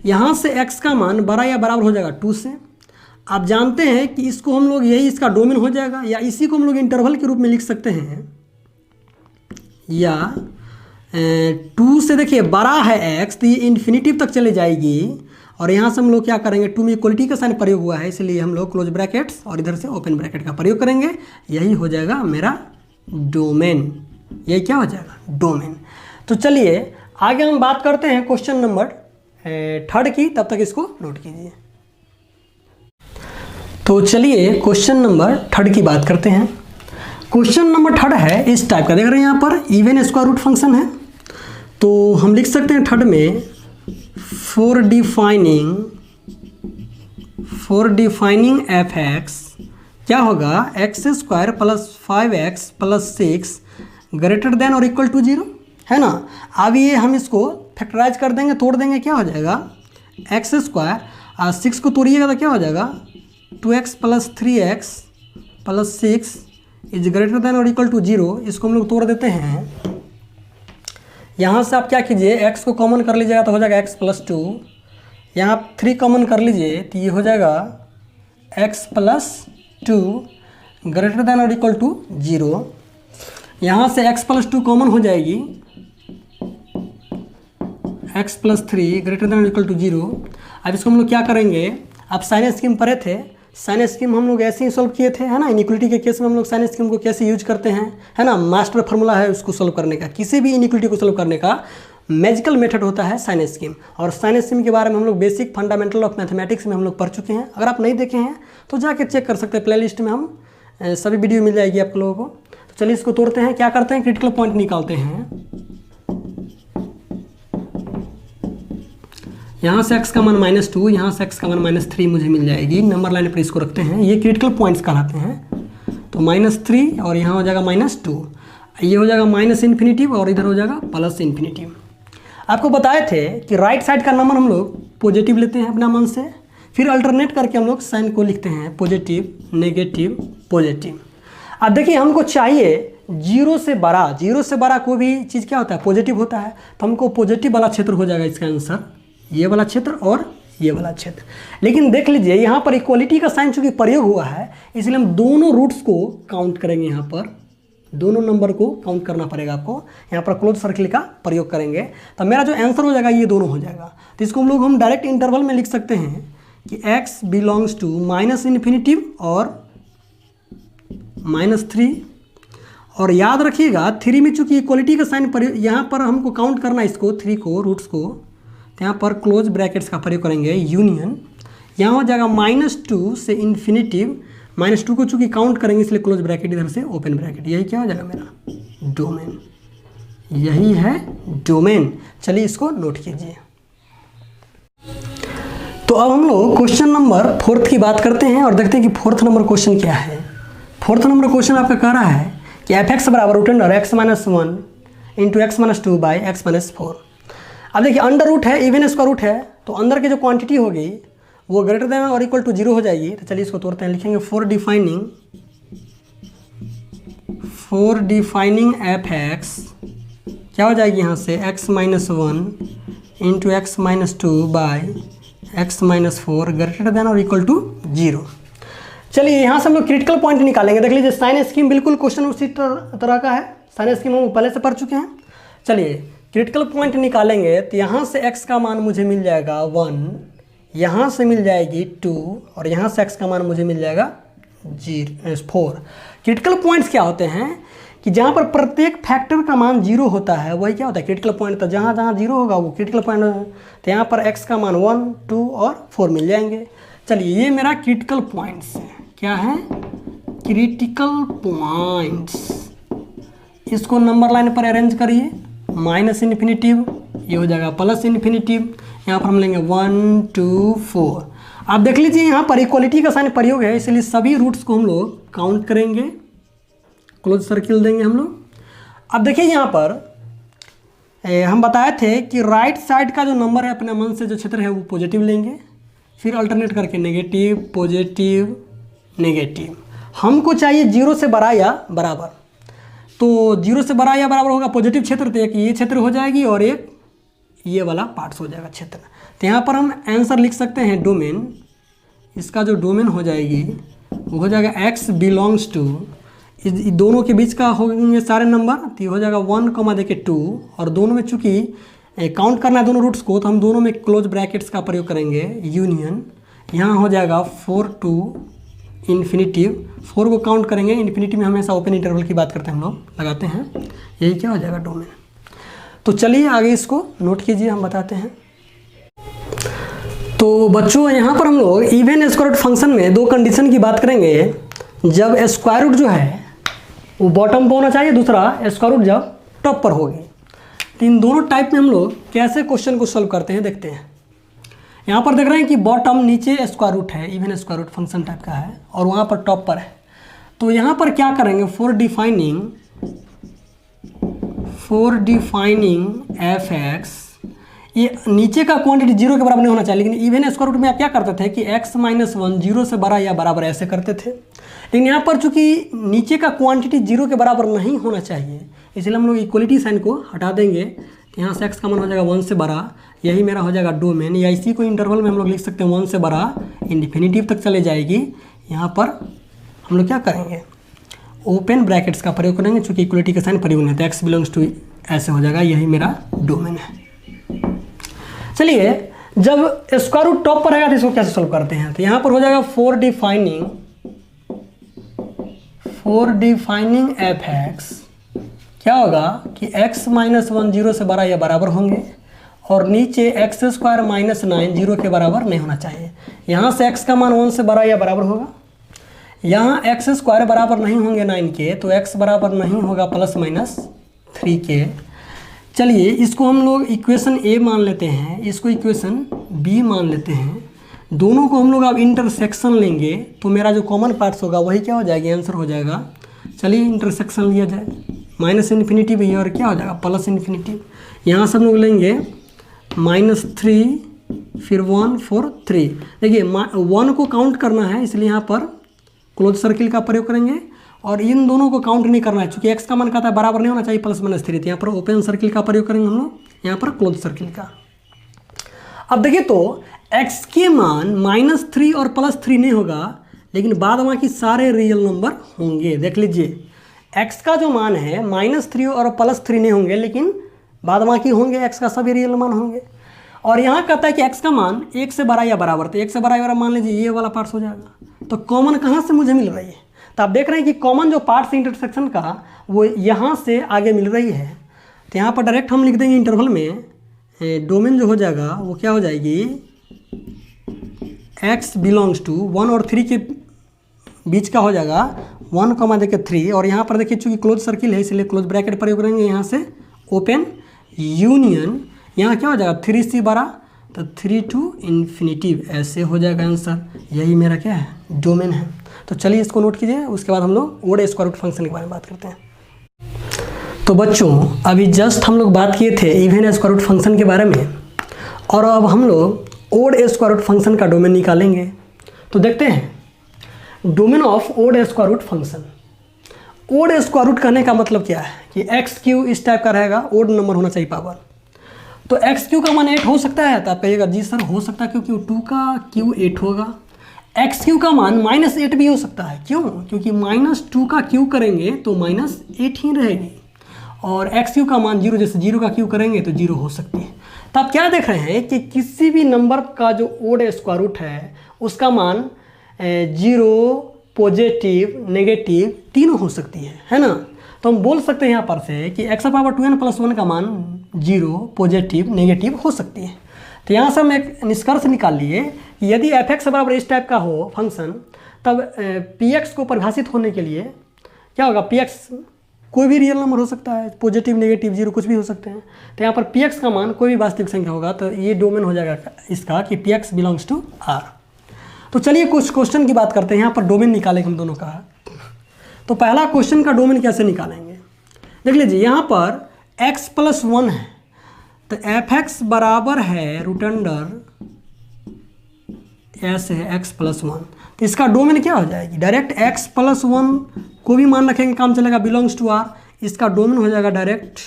यहाँ से x का मान बड़ा या बराबर हो जाएगा 2 से। आप जानते हैं कि इसको हम लोग यही इसका डोमेन हो जाएगा, या इसी को हम लोग इंटरवल के रूप में लिख सकते हैं, या 2 से देखिए बड़ा है x तो ये इन्फिनिटी तक चले जाएगी। और यहाँ से हम लोग क्या करेंगे, 2 में इक्वलिटी का साइन प्रयोग हुआ है, इसलिए हम लोग क्लोज ब्रैकेट्स और इधर से ओपन ब्रैकेट का प्रयोग करेंगे। यही हो जाएगा मेरा डोमेन। यही क्या हो जाएगा, डोमेन। तो चलिए आगे हम बात करते हैं क्वेश्चन नंबर 3 की, तब तक इसको नोट कीजिए। तो चलिए क्वेश्चन नंबर 3 की बात करते हैं। क्वेश्चन नंबर 3 है इस टाइप का, देख रहे हैं यहाँ पर इवन स्क्वायर रूट फंक्शन है। तो हम लिख सकते हैं थर्ड में फॉर डिफाइनिंग एफ एक्स क्या होगा, x square plus 5x plus 6 greater than और इक्वल टू 0, है ना। अब ये हम इसको फैक्टराइज कर देंगे, तोड़ देंगे, क्या हो जाएगा एक्स स्क्वायर और 6 को तोड़िएगा तो क्या हो जाएगा 2x plus 3x plus 6 is greater than और इक्वल टू 0। इसको हम लोग तोड़ देते हैं। यहाँ से आप क्या कीजिए, x को कॉमन कर लीजिएगा तो हो जाएगा x प्लस 2, यहाँ 3 कॉमन कर लीजिए तो ये हो जाएगा x प्लस 2 ग्रेटर देन और इक्वल टू 0। यहाँ से x प्लस 2 कॉमन हो जाएगी, x प्लस 3 ग्रेटर देन और इक्वल टू 0। अब इसको हम लोग क्या करेंगे, अब साइन स्कीम पढ़े थे, साइन स्कीम हम लोग ऐसे ही सॉल्व किए थे, है ना। इनइक्वलिटी के केस में हम लोग साइन स्कीम को कैसे यूज करते हैं, है ना। मास्टर फार्मूला है उसको सॉल्व करने का, किसी भी इनइक्वलिटी को सॉल्व करने का मैजिकल मेथड होता है साइन स्कीम। और साइन स्कीम के बारे में हम लोग बेसिक फंडामेंटल ऑफ मैथमेटिक्स में हम लोग पढ़ चुके हैं। अगर आप नहीं देखे हैं तो जाके चेक कर सकते हैं, प्ले लिस्ट में हम सभी वीडियो मिल जाएगी आप लोगों को। तो चलिए इसको तोड़ते हैं, क्या करते हैं, क्रिटिकल पॉइंट निकालते हैं। यहाँ से x का मान -2, यहाँ से x का मान -3 मुझे मिल जाएगी। नंबर लाइन पर इसको रखते हैं, ये क्रिटिकल पॉइंट्स कहलाते हैं। तो -3 और यहाँ हो जाएगा -2, ये हो जाएगा -इन्फिनिटिव और इधर हो जाएगा +इन्फिनिटिव। आपको बताए थे कि राइट साइड का नंबर हम लोग पॉजिटिव लेते हैं अपना मन से, फिर अल्टरनेट करके हम लोग साइन को लिखते हैं पॉजिटिव, नेगेटिव, पॉजिटिव। अब देखिए हमको चाहिए 0 से बड़ा कोई भी चीज़ क्या होता है, पॉजिटिव होता है। तो हमको पॉजिटिव वाला क्षेत्र हो जाएगा इसका आंसर, ये वाला क्षेत्र और ये वाला क्षेत्र। लेकिन देख लीजिए यहाँ पर इक्वलिटी का साइन चूंकि प्रयोग हुआ है, इसलिए हम दोनों रूट्स को काउंट करेंगे। यहाँ पर दोनों नंबर को काउंट करना पड़ेगा आपको। यहाँ पर क्लोज सर्किल का प्रयोग करेंगे तो मेरा जो आंसर हो जाएगा ये दोनों हो जाएगा। तो इसको हम डायरेक्ट इंटरवल में लिख सकते हैं कि x बिलोंग्स टू -इन्फिनिटिव और -3। और याद रखिएगा 3 में चूंकि इक्वलिटी का साइन यहाँ पर हमको काउंट करना है, इसको 3 को रूट्स को, तो यहाँ पर क्लोज ब्रैकेट्स का प्रयोग करेंगे, यूनियन। यहाँ हो जाएगा -2 से इन्फिनिटिव, -2 को चूंकि काउंट करेंगे इसलिए क्लोज ब्रैकेट इधर से ओपन ब्रैकेट। यही क्या हो जाएगा मेरा डोमेन, यही है डोमेन। चलिए इसको नोट कीजिए। तो अब हम लोग क्वेश्चन नंबर 4 की बात करते हैं और देखते हैं कि 4th नंबर क्वेश्चन क्या है। 4th नंबर क्वेश्चन आपका कह रहा है कि f(x) बराबर √(x-1) into x-2 by x-4। अब देखिए अंडर रूट है, इवन स्क्वायर रूट है, तो अंदर की जो क्वांटिटी होगी वो ग्रेटर देन और इक्वल टू 0 हो जाएगी। तो चलिए इसको तोड़ते हैं, लिखेंगे फॉर डिफाइनिंग f(x) क्या हो जाएगी यहाँ से x-1 into x-2 by x-4 greater than और इक्वल टू 0। चलिए यहाँ से हम लोग क्रिटिकल पॉइंट निकालेंगे। देख लीजिए साइन स्कीम बिल्कुल क्वेश्चन उसी तरह का है, साइन स्कीम हम पहले से पढ़ चुके हैं। चलिए क्रिटिकल पॉइंट निकालेंगे तो यहाँ से x का मान मुझे मिल जाएगा 1, यहाँ से मिल जाएगी 2 और यहाँ से x का मान मुझे मिल जाएगा 4। क्रिटिकल पॉइंट्स क्या होते हैं कि जहाँ पर प्रत्येक फैक्टर का मान 0 होता है वही क्या होता है क्रिटिकल पॉइंट। तो जहाँ जहाँ 0 होगा वो क्रिटिकल पॉइंट, तो यहाँ पर x का मान 1, 2 और 4 मिल जाएंगे। चलिए ये मेरा क्रिटिकल पॉइंट्स है, क्या है क्रिटिकल पॉइंट्स। इसको नंबर लाइन पर अरेंज करिए, -इन्फिनिटिव, ये हो जाएगा +इन्फिनिटिव, यहाँ पर हम लेंगे 1, 2, 4। आप देख लीजिए यहाँ पर इक्वलिटी का साइन प्रयोग है, इसलिए सभी रूट्स को हम लोग काउंट करेंगे, क्लोज सर्किल देंगे हम लोग। अब देखिए यहाँ पर हम बताए थे कि राइट साइड का जो नंबर है अपने मन से जो क्षेत्र है वो पॉजिटिव लेंगे, फिर अल्टरनेट करके नेगेटिव, पॉजिटिव, नेगेटिव। हमको चाहिए 0 से बड़ा या बराबर, तो 0 से बड़ा या बराबर होगा पॉजिटिव क्षेत्र, तो एक ये क्षेत्र हो जाएगी और एक ये वाला पार्ट्स हो जाएगा क्षेत्र। तो यहाँ पर हम आंसर लिख सकते हैं डोमेन, इसका जो डोमेन हो जाएगी वो हो जाएगा x बिलोंग्स टू, दोनों के बीच का होंगे सारे नंबर, तो ये हो जाएगा 1, देखिए 2, और दोनों में चूँकि काउंट करना है दोनों रूट्स को, तो हम दोनों में क्लोज ब्रैकेट्स का प्रयोग करेंगे, यूनियन। यहाँ हो जाएगा 4 to इन्फिनिटिव, 4 को काउंट करेंगे, इन्फिनिटी में हमेशा ओपन इंटरवल की बात करते हैं हम लोग, लगाते हैं, यही क्या हो जाएगा डोमेन। तो चलिए आगे इसको नोट कीजिए, हम बताते हैं। तो बच्चों यहाँ पर हम लोग इवन स्क्वायर रूट फंक्शन में 2 कंडीशन की बात करेंगे। जब स्क्वायर रूट जो है वो बॉटम पर होना चाहिए, दूसरा स्क्वायर रूट जब टॉप पर होगी। तो इन दोनों टाइप में हम लोग कैसे क्वेश्चन को सॉल्व करते हैं देखते हैं। यहाँ पर देख रहे हैं कि बॉटम नीचे स्क्वायर रूट है, even square root function type का है, और वहाँ पर टॉप पर है। तो यहाँ पर क्या करेंगे, फॉर डिफाइनिंग एफ एक्स, ये नीचे का क्वांटिटी जीरो के बराबर नहीं होना चाहिए, लेकिन इवन स्क्वायर रूट में आप क्या करते थे कि x माइनस 1 जीरो से बड़ा या बराबर ऐसे करते थे। लेकिन यहाँ पर चूंकि नीचे का क्वांटिटी जीरो के बराबर नहीं होना चाहिए, इसलिए हम लोग इक्वलिटी साइन को हटा देंगे। तो यहाँ से x का मान हो जाएगा 1 से बड़ा, यही मेरा हो जाएगा डोमेन, या इसी को इंटरवल में हम लोग लिख सकते हैं 1 से बड़ा इन्फिनिटिव तक चले जाएगी। यहाँ पर हम लोग क्या करेंगे, ओपन ब्रैकेट्स का प्रयोग करेंगे, चूँकि इक्वलिटी का साइन प्रयोग नहीं है, तो x बिलोंग्स टू ऐसे हो जाएगा, यही मेरा डोमेन है। चलिए, जब स्क्वायर रूट टॉप पर आएगा तो इसको कैसे सोल्व करते हैं। तो यहाँ पर हो जाएगा फॉर डिफाइनिंग एफ एक्स, क्या होगा कि x माइनस 1 जीरो से बड़ा या बराबर होंगे, और नीचे एक्स स्क्वायर माइनस 9 जीरो के बराबर नहीं होना चाहिए। यहाँ से x का मान 1 से बड़ा या बराबर होगा, यहाँ एक्स स्क्वायर बराबर नहीं होंगे 9 के, तो x बराबर नहीं होगा प्लस माइनस 3 के। चलिए, इसको हम लोग इक्वेशन ए मान लेते हैं, इसको इक्वेशन बी मान लेते हैं। दोनों को हम लोग अब इंटरसेक्शन लेंगे, तो मेरा जो कॉमन पार्ट्स होगा वही क्या हो जाएगा, आंसर हो जाएगा। चलिए इंटरसेक्शन लिया जाए, माइनस इन्फिनिटी भी है और क्या हो जाएगा प्लस इन्फिनिटी। यहाँ से हम लोग लेंगे -3 फिर 1 4 3। देखिए 1 को काउंट करना है, इसलिए यहाँ पर क्लोज सर्किल का प्रयोग करेंगे, और इन दोनों को काउंट नहीं करना है, चूँकि x का मान कहता है बराबर नहीं होना चाहिए प्लस माइनस 3, तो यहाँ पर ओपन सर्किल का प्रयोग करेंगे हम लोग, यहाँ पर क्लोज सर्किल का। अब देखिए तो x के मान -3 और +3 नहीं होगा, लेकिन बाद बाकी सारे रियल नंबर होंगे। देख लीजिए, x का जो मान है -3 और +3 नहीं होंगे, लेकिन बाद बाकी होंगे, x का सभी रियल मान होंगे। और यहाँ कहता है कि x का मान 1 से बड़ा या बराबर, तो 1 से बड़ा या बराबर मान लीजिए ये वाला पार्ट्स हो जाएगा। तो कॉमन कहाँ से मुझे मिल रही है, तो आप देख रहे हैं कि कॉमन जो पार्ट्स इंटरसेक्शन का वो यहाँ से आगे मिल रही है। तो यहाँ पर डायरेक्ट हम लिख देंगे इंटरवल में, डोमेन जो हो जाएगा वो क्या हो जाएगी, x बिलोंग्स टू 1 और 3 के बीच का हो जाएगा 1 कमा देखिए 3, और यहाँ पर देखिए चूँकि क्लोज सर्किल है इसलिए क्लोज ब्रैकेट प्रयोग करेंगे, यहाँ से ओपन यूनियन, यहाँ क्या हो जाएगा 3c बड़ा, तो 3 टू इन्फिनिटिव ऐसे हो जाएगा आंसर। यही मेरा क्या है, डोमेन है। तो चलिए इसको नोट कीजिए, उसके बाद हम लोग ओड स्क्वायर रूट फंक्शन के बारे में बात करते हैं। तो बच्चों, अभी जस्ट हम लोग बात किए थे इवन स्क्वायर रूट फंक्शन के बारे में, और अब हम लोग ओड स्क्वायर रूट फंक्शन का डोमेन निकालेंगे। तो देखते हैं domain of odd square root function. Odd square root कहने का मतलब क्या है कि एक्स क्यू इस टाइप का रहेगा, ओड नंबर होना चाहिए पावर। तो एक्स क्यू का मान 8 हो सकता है, तो आप कहिएगा जी सर हो सकता है, क्योंकि 2 का क्यू 8 होगा। एक्स क्यू का मान -8 भी हो सकता है, क्यों, क्योंकि -2 का क्यू करेंगे तो -8 ही रहेगी, और एक्स क्यू का मान 0 जैसे 0 का क्यू करेंगे तो 0 हो सकती है। तो आप क्या देख रहे हैं कि किसी भी नंबर का जो ओड स्क्वायर रूट है उसका मान 0 पॉजिटिव नेगेटिव तीनों हो सकती है ना। तो हम बोल सकते हैं यहाँ पर से कि x पावर 2n+1 का मान 0 पॉजिटिव नेगेटिव हो सकती है। तो यहाँ से हम एक निष्कर्ष निकाल लिए कि यदि f(x) बराबर इस टाइप का हो फंक्शन, तब px को परिभाषित होने के लिए क्या होगा, px कोई भी रियल नंबर हो सकता है, पॉजिटिव नेगेटिव 0 कुछ भी हो सकते हैं। तो यहाँ पर px का मान कोई भी वास्तविक संख्या होगा, तो ये डोमेन हो जाएगा इसका कि px बिलोंग्स टू r। तो चलिए कुछ क्वेश्चन की बात करते हैं, यहाँ पर डोमेन निकालेंगे हम दोनों का। तो पहला क्वेश्चन का डोमेन कैसे निकालेंगे, देख लीजिए, यहाँ पर x+1 है, तो f(x) बराबर है रूट अंडर ऐसे है x+1, तो इसका डोमेन क्या हो जाएगी, डायरेक्ट x+1 को भी मान रखेंगे काम चलेगा, बिलोंग्स टू r। इसका डोमेन हो जाएगा डायरेक्ट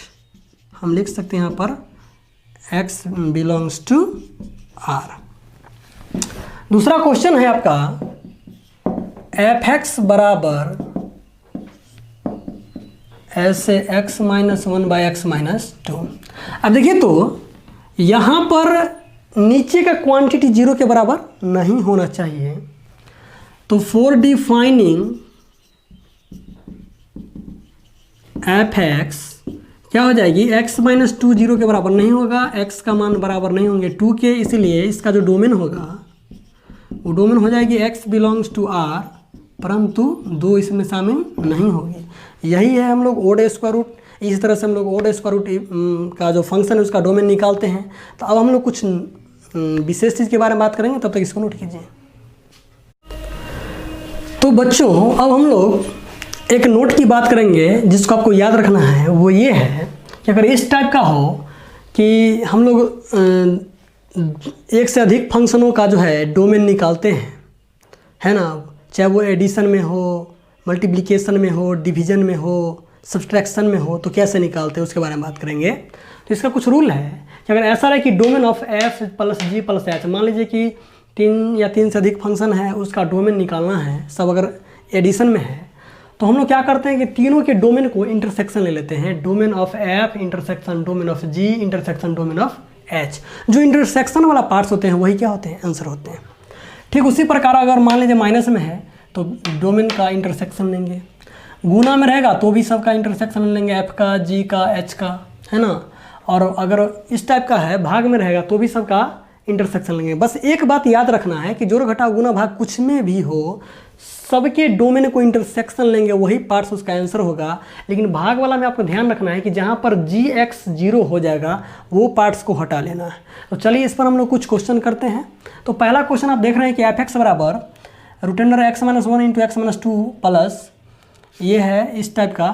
हम लिख सकते हैं यहाँ पर x बिलोंग्स टू r। दूसरा क्वेश्चन है आपका f(x) बराबर ऐसे x-1/x-2। अब देखिए तो यहाँ पर नीचे का क्वांटिटी 0 के बराबर नहीं होना चाहिए, तो फॉर डिफाइनिंग f(x) क्या हो जाएगी, x-2 0 के बराबर नहीं होगा, x का मान बराबर नहीं होंगे 2 के, इसलिए इसका जो डोमेन होगा वो डोमेन हो जाएगी x बिलोंग्स टू r, परंतु 2 इसमें शामिल नहीं होगी। यही है हम लोग ओड स्क्वायर रूट, इस तरह से हम लोग ओड स्क्वायर रूट का जो फंक्शन है उसका डोमेन निकालते हैं। तो अब हम लोग कुछ विशेष चीज़ के बारे में बात करेंगे, तब तक इसको नोट कीजिए। तो बच्चों अब हम लोग एक नोट की बात करेंगे जिसको आपको याद रखना है, वो ये है कि अगर इस टाइप का हो कि हम लोग एक से अधिक फंक्शनों का जो है डोमेन निकालते हैं, है ना, चाहे वो एडिशन में हो, मल्टीप्लिकेशन में हो, डिवीजन में हो, सब्सट्रैक्शन में हो, तो कैसे निकालते हैं उसके बारे में बात करेंगे। तो इसका कुछ रूल है कि अगर ऐसा रहे कि domain of F plus G plus H, मान लीजिए कि 3 या 3 से अधिक फंक्शन है, उसका डोमेन निकालना है, सब अगर एडिशन में है, तो हम लोग क्या करते हैं कि तीनों के डोमेन को इंटरसेक्शन ले लेते हैं। Domain of F intersection domain of ji intersection domain of H. जो इंटरसेक्शन वाला पार्ट्स होते हैं वही क्या होते हैं, आंसर होते हैं। ठीक उसी प्रकार अगर मान लीजिए माइनस में है तो डोमेन का इंटरसेक्शन लेंगे, गुना में रहेगा तो भी सबका इंटरसेक्शन लेंगे, एफ का, जी का, एच का, है ना। और अगर इस टाइप का है भाग में रहेगा तो भी सबका इंटरसेक्शन लेंगे। बस एक बात याद रखना है कि जोड़ घटाव गुना भाग कुछ में भी हो, सबके डोमेन को इंटरसेक्शन लेंगे, वही पार्ट्स उसका आंसर होगा। लेकिन भाग वाला में आपको ध्यान रखना है कि जहाँ पर जी एक्स 0 हो जाएगा वो पार्ट्स को हटा लेना है। तो चलिए इस पर हम लोग कुछ क्वेश्चन करते हैं। तो पहला क्वेश्चन आप देख रहे हैं कि एफ एक्स बराबर root under X minus 1 into X minus 2 plus, ये है इस टाइप का,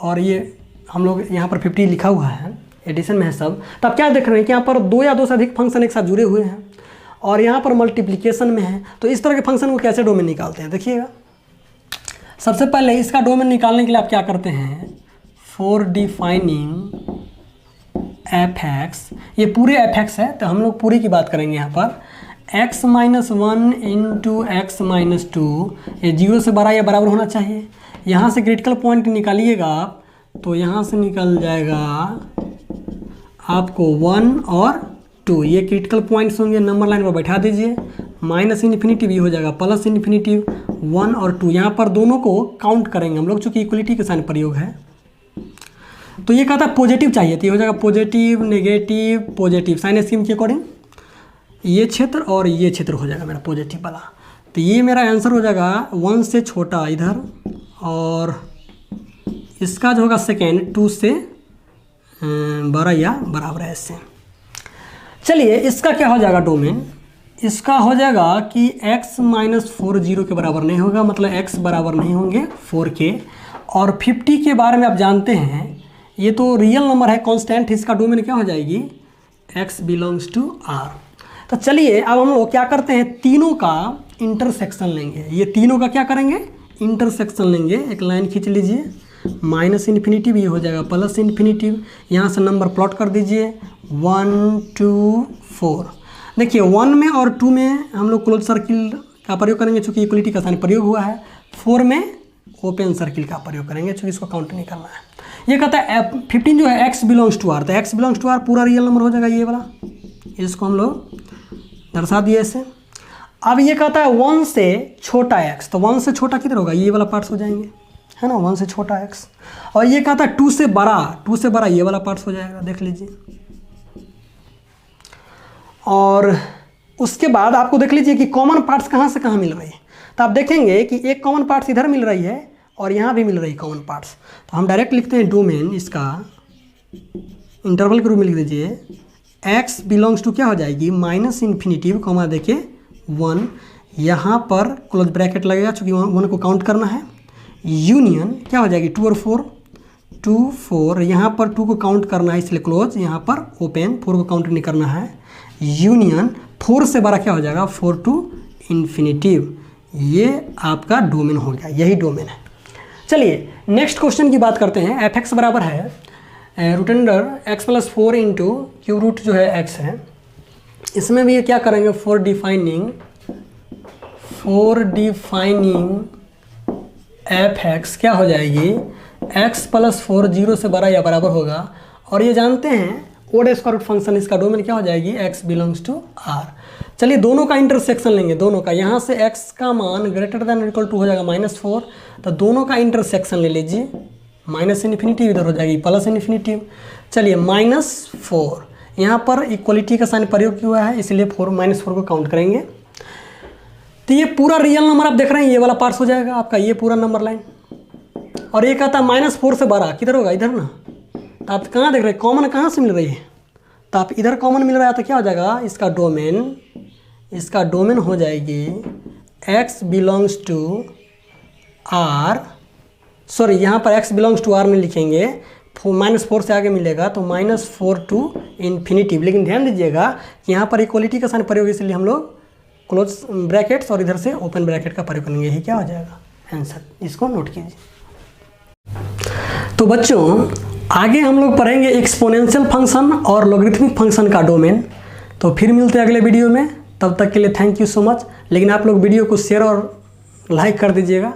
और ये हम लोग यहाँ पर 50 लिखा हुआ है, एडिशन में है सब। तो आप क्या देख रहे हैं कि यहाँ पर 2 या 2 से अधिक फंक्शन एक साथ जुड़े हुए हैं और यहाँ पर मल्टीप्लिकेशन में है। तो इस तरह के फंक्शन को कैसे डोमेन निकालते हैं, देखिएगा। सबसे पहले इसका डोमेन निकालने के लिए आप क्या करते हैं, फॉर डिफाइनिंग एफ एक्स, ये पूरे एफ एक्स है तो हम लोग पूरी की बात करेंगे। यहाँ पर x minus 1 into X minus 2, ये 0 से बड़ा या बराबर होना चाहिए। यहाँ से क्रिटिकल पॉइंट निकालिएगा आप, तो यहाँ से निकल जाएगा आपको 1 और 2, ये क्रिटिकल पॉइंट्स होंगे, नंबर लाइन पर बैठा दीजिए। माइनस इन्फिनिटी भी हो जाएगा, प्लस इन्फिनिटी 1 और 2, यहाँ पर दोनों को काउंट करेंगे हम लोग, चूँकि इक्वलिटी के साइन प्रयोग है। तो ये कहता है पॉजिटिव चाहिए, तो ये हो जाएगा positive negative positive, sign scheme के अकॉर्डिंग ये क्षेत्र और ये क्षेत्र हो जाएगा मेरा पॉजिटिव वाला। तो ये मेरा आंसर हो जाएगा 1 से छोटा इधर, और इसका जो होगा सेकेंड 2 से बड़ा या बराबर है इससे। चलिए इसका क्या हो जाएगा डोमेन, इसका हो जाएगा कि x माइनस 4 0 के बराबर नहीं होगा, मतलब x बराबर नहीं होंगे 4 के। और 50 के बारे में आप जानते हैं ये तो रियल नंबर है, कांस्टेंट, इसका डोमेन क्या हो जाएगी, x बिलोंग्स टू r। तो चलिए अब हम लोग क्या करते हैं, तीनों का इंटरसेक्शन लेंगे। ये तीनों का क्या करेंगे, इंटरसेक्शन लेंगे। एक लाइन खींच लीजिए, माइनस इन्फिनिटिव ये हो जाएगा प्लस इन्फिनिटिव, यहाँ से नंबर प्लॉट कर दीजिए 1 2 4। देखिए 1 में और 2 में हम लोग क्लोज सर्किल का प्रयोग करेंगे चूँकि इक्वलिटी का साइन प्रयोग हुआ है। 4 में ओपन सर्किल का प्रयोग करेंगे चूँकि इसको काउंट नहीं करना है। ये कहता है 15 जो है x बिलोंग्स टू r, तो x बिलोंग्स टू r पूरा रियल नंबर हो जाएगा ये वाला, इसको हम लोग दर्शा दिए ऐसे। अब ये कहता है 1 से छोटा x, तो 1 से छोटा किधर होगा, ये वाला पार्ट्स हो जाएंगे, है ना, 1 से छोटा x। और ये कहता है 2 से बड़ा ये वाला पार्ट्स हो जाएगा, देख लीजिए। और उसके बाद आपको देख लीजिए कि कॉमन पार्ट्स कहाँ से कहाँ मिल रही है। तो आप देखेंगे कि एक कॉमन पार्ट्स इधर मिल रही है और यहाँ भी मिल रही है कॉमन पार्ट्स। तो हम डायरेक्ट लिखते हैं डोमेन, इसका इंटरवल के रूप में लिख दीजिए, x बिलोंग्स टू क्या हो जाएगी, माइनस इन्फिनिटिव कॉमा देखिए 1, यहाँ पर क्लोज ब्रैकेट लगेगा चूँकि 1 को काउंट करना है, यूनियन क्या हो जाएगी 2 और 4, 2 4, यहाँ पर 2 को काउंट करना है इसलिए क्लोज, यहाँ पर ओपन, 4 को काउंट नहीं करना है, यूनियन 4 से बड़ा क्या हो जाएगा 4 टू इन्फिनिटिव। ये आपका डोमेन हो गया, यही डोमेन है। चलिए नेक्स्ट क्वेश्चन की बात करते हैं। एफ एक्स बराबर है root under X plus 4 into cube root जो है x है। इसमें भी क्या करेंगे, फॉर डिफाइनिंग एफ एक्स क्या हो जाएगी, x प्लस 4 0 से बड़ा या बराबर होगा। और ये जानते हैं ओड स्क्वायर रूट फंक्शन, इसका डोमेन क्या हो जाएगी, x बिलोंग्स टू r। चलिए दोनों का इंटरसेक्शन लेंगे, दोनों का, यहाँ से x का मान ग्रेटर देन और इक्वल टू हो जाएगा -4, तो दोनों का इंटरसेक्शन ले लीजिए, माइनस इन्फिनिटिव इधर हो जाएगी प्लस इन्फिनिटिव। चलिए -4, यहाँ पर इक्वलिटी का साइन प्रयोग किया हुआ है इसलिए -4 को काउंट करेंगे। तो ये पूरा रियल नंबर आप देख रहे हैं, ये वाला पार्ट्स हो जाएगा आपका, ये पूरा नंबर लाइन और ये कहता है -4 से बड़ा, किधर होगा, इधर ना। तो आप कहाँ देख रहे हैं, कॉमन कहाँ से मिल रही है, तो आप इधर कॉमन मिल रहा है तो क्या हो जाएगा, इसका डोमेन हो जाएगी x belongs to r, sorry यहाँ पर x बिलोंग्स टू r नहीं लिखेंगे, -4 से आगे मिलेगा तो -4 टू इन्फिनिटी। लेकिन ध्यान दीजिएगा कि यहाँ पर इक्वलिटी का साइन प्रयोग, इसलिए हम लोग क्लोज ब्रैकेट्स और इधर से ओपन ब्रैकेट का प्रयोग करेंगे। यही क्या हो जाएगा आंसर, इसको नोट कीजिए। तो बच्चों आगे हम लोग पढ़ेंगे एक्सपोनेंशियल फंक्शन और लॉगरिथमिक फंक्शन का डोमेन। तो फिर मिलते हैं अगले वीडियो में, तब तक के लिए थैंक यू सो मच। लेकिन आप लोग वीडियो को शेयर और लाइक कर दीजिएगा।